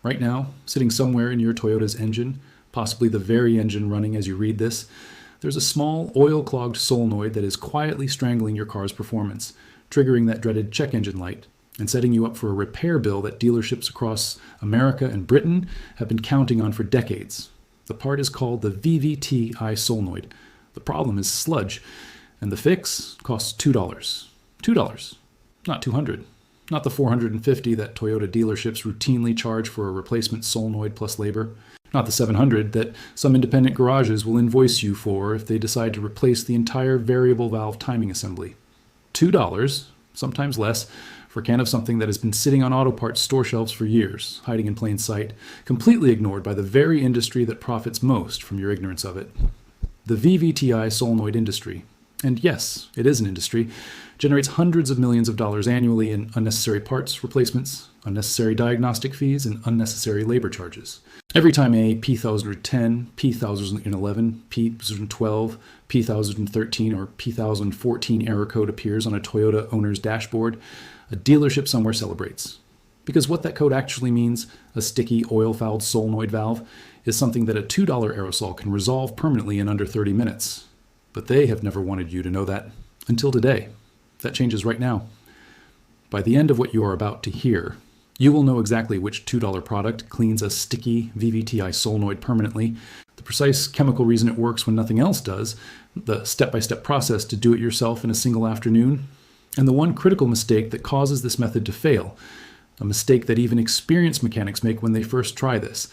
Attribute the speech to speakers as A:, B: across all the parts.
A: Right now, sitting somewhere in your Toyota's engine, possibly the very engine running as you read this, there's a small oil-clogged solenoid that is quietly strangling your car's performance, triggering that dreaded check engine light, and setting you up for a repair bill that dealerships across America and Britain have been counting on for decades. The part is called the VVTi Solenoid. The problem is sludge, and the fix costs $2. $2, not $200. Not the $450 that Toyota dealerships routinely charge for a replacement solenoid plus labor. Not the $700 that some independent garages will invoice you for if they decide to replace the entire variable valve timing assembly. $2, sometimes less, for a can of something that has been sitting on auto parts store shelves for years, hiding in plain sight, completely ignored by the very industry that profits most from your ignorance of it. The VVTi solenoid industry, and yes, it is an industry, generates hundreds of millions of dollars annually in unnecessary parts replacements, unnecessary diagnostic fees, and unnecessary labor charges. Every time a P1010, P1011, P1012, P1013, or P1014 error code appears on a Toyota owner's dashboard, a dealership somewhere celebrates. Because what that code actually means, a sticky oil-fouled solenoid valve, is something that a $2 aerosol can resolve permanently in under 30 minutes. But they have never wanted you to know that until today. That changes right now. By the end of what you are about to hear, you will know exactly which $2 product cleans a sticky VVTi solenoid permanently, the precise chemical reason it works when nothing else does, the step-by-step process to do it yourself in a single afternoon, and the one critical mistake that causes this method to fail, a mistake that even experienced mechanics make when they first try this.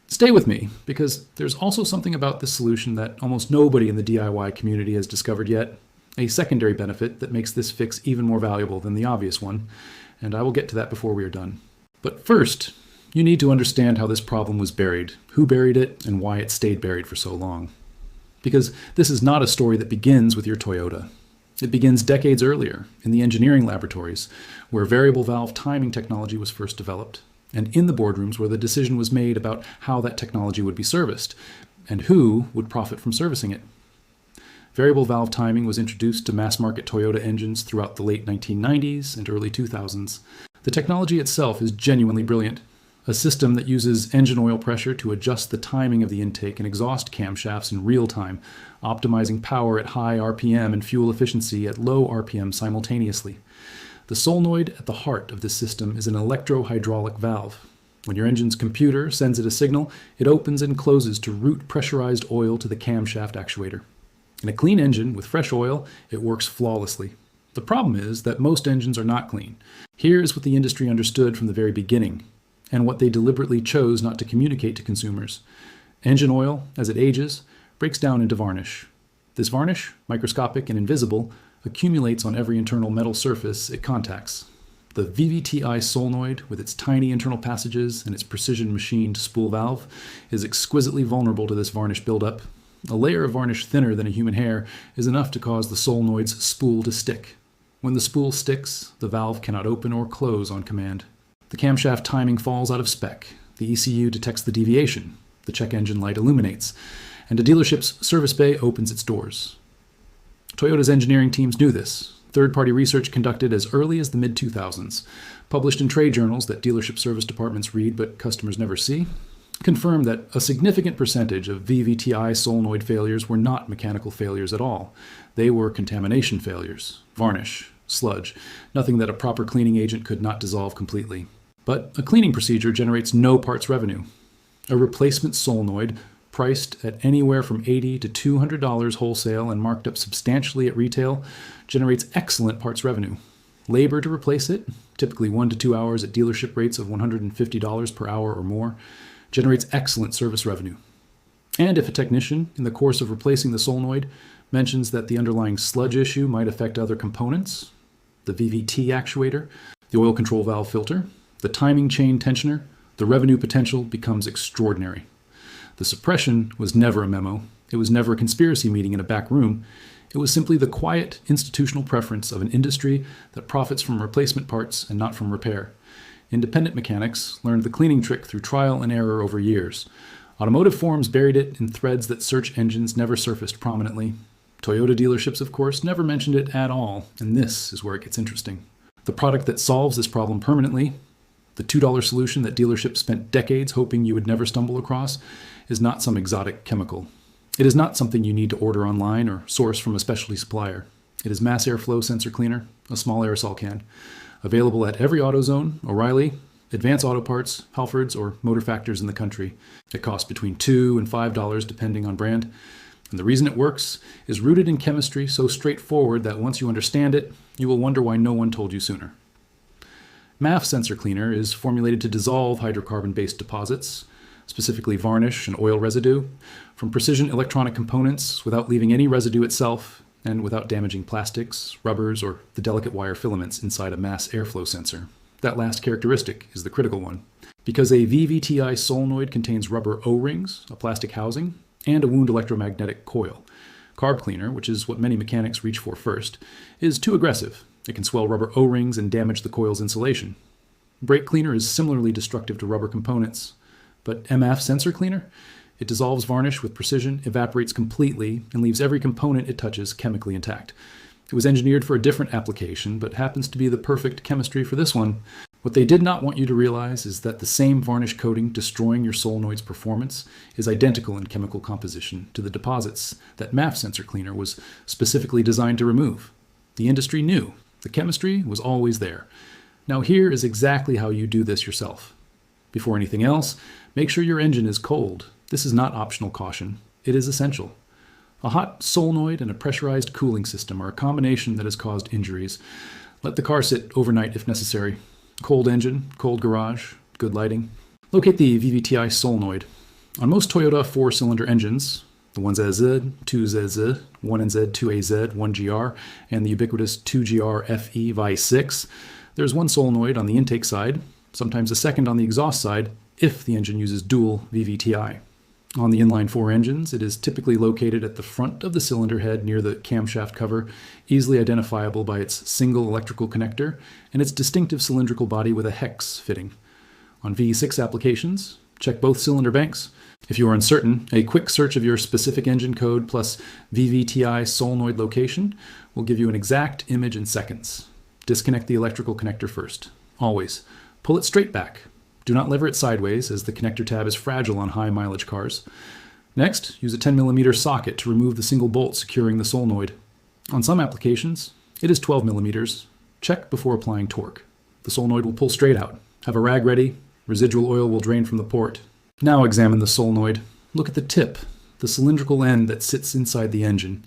A: Stay with me, because there's also something about this solution that almost nobody in the DIY community has discovered yet, a secondary benefit that makes this fix even more valuable than the obvious one, and I will get to that before we are done. But first, you need to understand how this problem was buried, who buried it, and why it stayed buried for so long. Because this is not a story that begins with your Toyota. It begins decades earlier, in the engineering laboratories, where variable valve timing technology was first developed, and in the boardrooms where the decision was made about how that technology would be serviced, and who would profit from servicing it. Variable valve timing was introduced to mass-market Toyota engines throughout the late 1990s and early 2000s. The technology itself is genuinely brilliant. A system that uses engine oil pressure to adjust the timing of the intake and exhaust camshafts in real time, optimizing power at high RPM and fuel efficiency at low RPM simultaneously. The solenoid at the heart of this system is an electro-hydraulic valve. When your engine's computer sends it a signal, it opens and closes to route pressurized oil to the camshaft actuator. In a clean engine with fresh oil, it works flawlessly. The problem is that most engines are not clean. Here is what the industry understood from the very beginning, and what they deliberately chose not to communicate to consumers. Engine oil, as it ages, breaks down into varnish. This varnish, microscopic and invisible, accumulates on every internal metal surface it contacts. The VVTi solenoid, with its tiny internal passages and its precision-machined spool valve, is exquisitely vulnerable to this varnish buildup. A layer of varnish thinner than a human hair is enough to cause the solenoid's spool to stick. When the spool sticks, the valve cannot open or close on command. The camshaft timing falls out of spec. The ECU detects the deviation. The check engine light illuminates. And a dealership's service bay opens its doors. Toyota's engineering teams knew this. Third-party research conducted as early as the mid-2000s, published in trade journals that dealership service departments read but customers never see, confirmed that a significant percentage of VVTi solenoid failures were not mechanical failures at all. They were contamination failures, varnish, sludge, nothing that a proper cleaning agent could not dissolve completely. But a cleaning procedure generates no parts revenue. A replacement solenoid, priced at anywhere from $80 to $200 wholesale and marked up substantially at retail, generates excellent parts revenue. Labor to replace it, typically 1 to 2 hours at dealership rates of $150 per hour or more, generates excellent service revenue. And if a technician, in the course of replacing the solenoid, mentions that the underlying sludge issue might affect other components, the VVT actuator, the oil control valve filter, the timing chain tensioner, the revenue potential becomes extraordinary. The suppression was never a memo. It was never a conspiracy meeting in a back room. It was simply the quiet institutional preference of an industry that profits from replacement parts and not from repair. Independent mechanics learned the cleaning trick through trial and error over years. Automotive forums buried it in threads that search engines never surfaced prominently. Toyota dealerships, of course, never mentioned it at all, and this is where it gets interesting. The product that solves this problem permanently, The $2 solution that dealerships spent decades hoping you would never stumble across is not some exotic chemical. It is not something you need to order online or source from a specialty supplier. It is mass airflow sensor cleaner, a small aerosol can, available at every AutoZone, O'Reilly, Advance Auto Parts, Halfords, or Motor Factors in the country. It costs between $2 and $5 depending on brand. And the reason it works is rooted in chemistry so straightforward that once you understand it, you will wonder why no one told you sooner. MAF sensor cleaner is formulated to dissolve hydrocarbon-based deposits, specifically varnish and oil residue, from precision electronic components without leaving any residue itself and without damaging plastics, rubbers, or the delicate wire filaments inside a mass airflow sensor. That last characteristic is the critical one. Because a VVTi solenoid contains rubber O-rings, a plastic housing, and a wound electromagnetic coil, carb cleaner, which is what many mechanics reach for first, is too aggressive. It can swell rubber O-rings and damage the coil's insulation. Brake cleaner is similarly destructive to rubber components, but MF sensor cleaner? It dissolves varnish with precision, evaporates completely, and leaves every component it touches chemically intact. It was engineered for a different application, but happens to be the perfect chemistry for this one. What they did not want you to realize is that the same varnish coating destroying your solenoid's performance is identical in chemical composition to the deposits that MAF sensor cleaner was specifically designed to remove. The industry knew. The chemistry was always there. Now here is exactly how you do this yourself. Before anything else, make sure your engine is cold. This is not optional caution. It is essential. A hot solenoid and a pressurized cooling system are a combination that has caused injuries. Let the car sit overnight if necessary. Cold engine, cold garage, good lighting. Locate the VVTi Solenoid. On most Toyota 4-cylinder engines, the 1ZZ, 2ZZ, 1NZ, 2AZ, 1GR, and the ubiquitous 2GR FE VI6, there's one solenoid on the intake side, sometimes a second on the exhaust side, if the engine uses dual VVTi. On the inline-4 engines, it is typically located at the front of the cylinder head near the camshaft cover, easily identifiable by its single electrical connector and its distinctive cylindrical body with a hex fitting. On V6 applications, check both cylinder banks. If you are uncertain, a quick search of your specific engine code plus VVTi solenoid location will give you an exact image in seconds. Disconnect the electrical connector first. Always. Pull it straight back. Do not lever it sideways, as the connector tab is fragile on high mileage cars. Next, use a 10mm socket to remove the single bolt securing the solenoid. On some applications, it is 12mm. Check before applying torque. The solenoid will pull straight out. Have a rag ready. Residual oil will drain from the port. Now examine the solenoid. Look at the tip, the cylindrical end that sits inside the engine.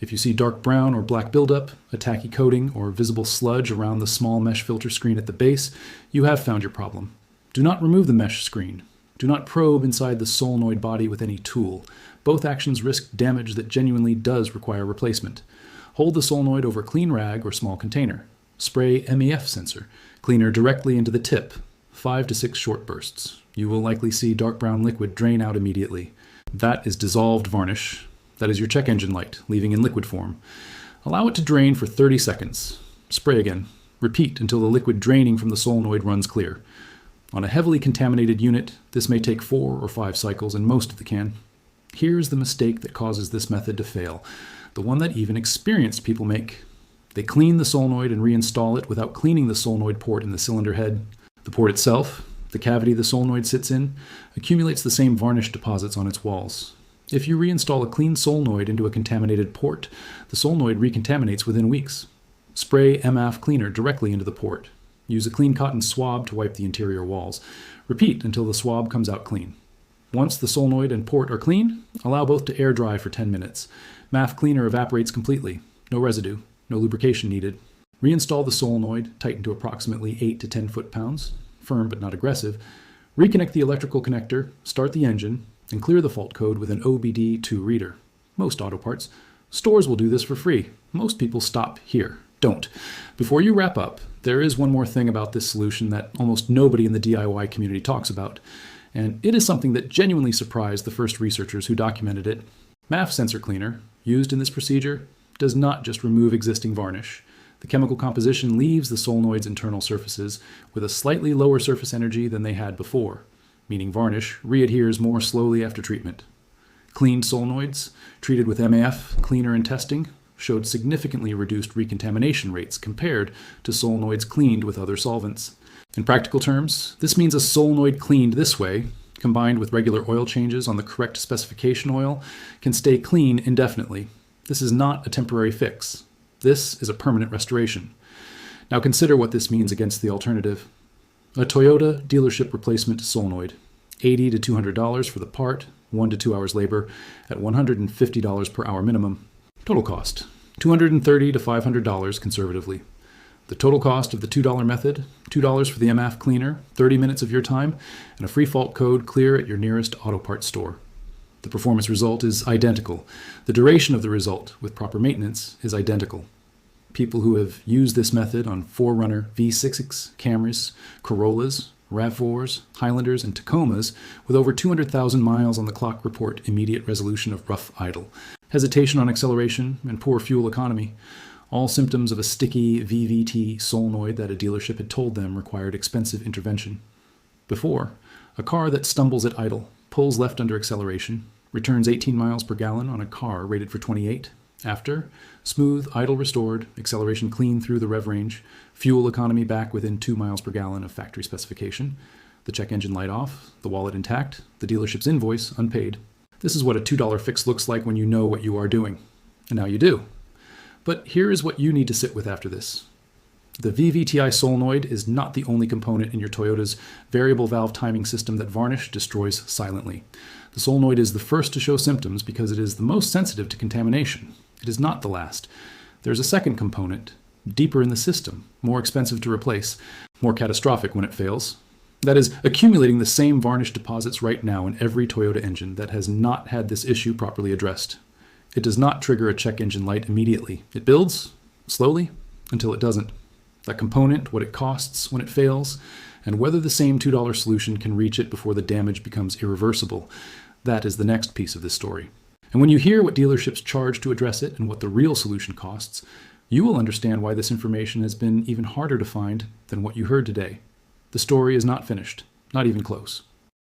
A: If you see dark brown or black buildup, a tacky coating, or visible sludge around the small mesh filter screen at the base, you have found your problem. Do not remove the mesh screen. Do not probe inside the solenoid body with any tool. Both actions risk damage that genuinely does require replacement. Hold the solenoid over a clean rag or small container. Spray MEF sensor cleaner directly into the tip, 5 to 6 short bursts. You will likely see dark brown liquid drain out immediately. That is dissolved varnish. That is your check engine light, leaving in liquid form. Allow it to drain for 30 seconds. Spray again. Repeat until the liquid draining from the solenoid runs clear. On a heavily contaminated unit, this may take 4 or 5 cycles in most of the can. Here's the mistake that causes this method to fail, the one that even experienced people make. They clean the solenoid and reinstall it without cleaning the solenoid port in the cylinder head. The port itself, the cavity the solenoid sits in, accumulates the same varnish deposits on its walls. If you reinstall a clean solenoid into a contaminated port, the solenoid recontaminates within weeks. Spray MAF cleaner directly into the port. Use a clean cotton swab to wipe the interior walls. Repeat until the swab comes out clean. Once the solenoid and port are clean, allow both to air dry for 10 minutes. MAF cleaner evaporates completely. No residue. No lubrication needed. Reinstall the solenoid, tighten to approximately 8 to 10 foot-pounds, firm but not aggressive. Reconnect the electrical connector, start the engine, and clear the fault code with an OBD2 reader. Most auto parts. Stores will do this for free. Most people stop here. Don't. Before you wrap up, there is one more thing about this solution that almost nobody in the DIY community talks about, and it is something that genuinely surprised the first researchers who documented it. MAF sensor cleaner, used in this procedure, does not just remove existing varnish. The chemical composition leaves the solenoid's internal surfaces with a slightly lower surface energy than they had before, meaning varnish readheres more slowly after treatment. Cleaned solenoids, treated with MAF cleaner in testing, showed significantly reduced recontamination rates compared to solenoids cleaned with other solvents. In practical terms, this means a solenoid cleaned this way, combined with regular oil changes on the correct specification oil, can stay clean indefinitely. This is not a temporary fix. This is a permanent restoration. Now consider what this means against the alternative. A Toyota dealership replacement solenoid. $80 to $200 for the part, 1 to 2 hours labor, at $150 per hour minimum. Total cost, $230 to $500 conservatively. The total cost of the $2 method, $2 for the MAF cleaner, 30 minutes of your time, and a free fault code clear at your nearest auto parts store. The performance result is identical. The duration of the result, with proper maintenance, is identical. People who have used this method on 4Runner V6s, Camrys, Corollas, RAV4s, Highlanders, and Tacomas with over 200,000 miles on the clock report immediate resolution of rough idle, hesitation on acceleration, and poor fuel economy, all symptoms of a sticky VVTi solenoid that a dealership had told them required expensive intervention. Before, a car that stumbles at idle, pulls left under acceleration, returns 18 miles per gallon on a car rated for 28. After, smooth, idle restored, acceleration clean through the rev range, fuel economy back within 2 miles per gallon of factory specification, the check engine light off, the wallet intact, the dealership's invoice unpaid. This is what a $2 fix looks like when you know what you are doing. And now you do. But here is what you need to sit with after this. The VVTi Solenoid is not the only component in your Toyota's variable valve timing system that varnish destroys silently. The solenoid is the first to show symptoms because it is the most sensitive to contamination. It is not the last. There's a second component, deeper in the system, more expensive to replace, more catastrophic when it fails. That is, accumulating the same varnish deposits right now in every Toyota engine that has not had this issue properly addressed. It does not trigger a check engine light immediately. It builds, slowly, until it doesn't. That component, what it costs when it fails, and whether the same $2 solution can reach it before the damage becomes irreversible, that is the next piece of this story. And when you hear what dealerships charge to address it and what the real solution costs, you will understand why this information has been even harder to find than what you heard today. The story is not finished, not even close.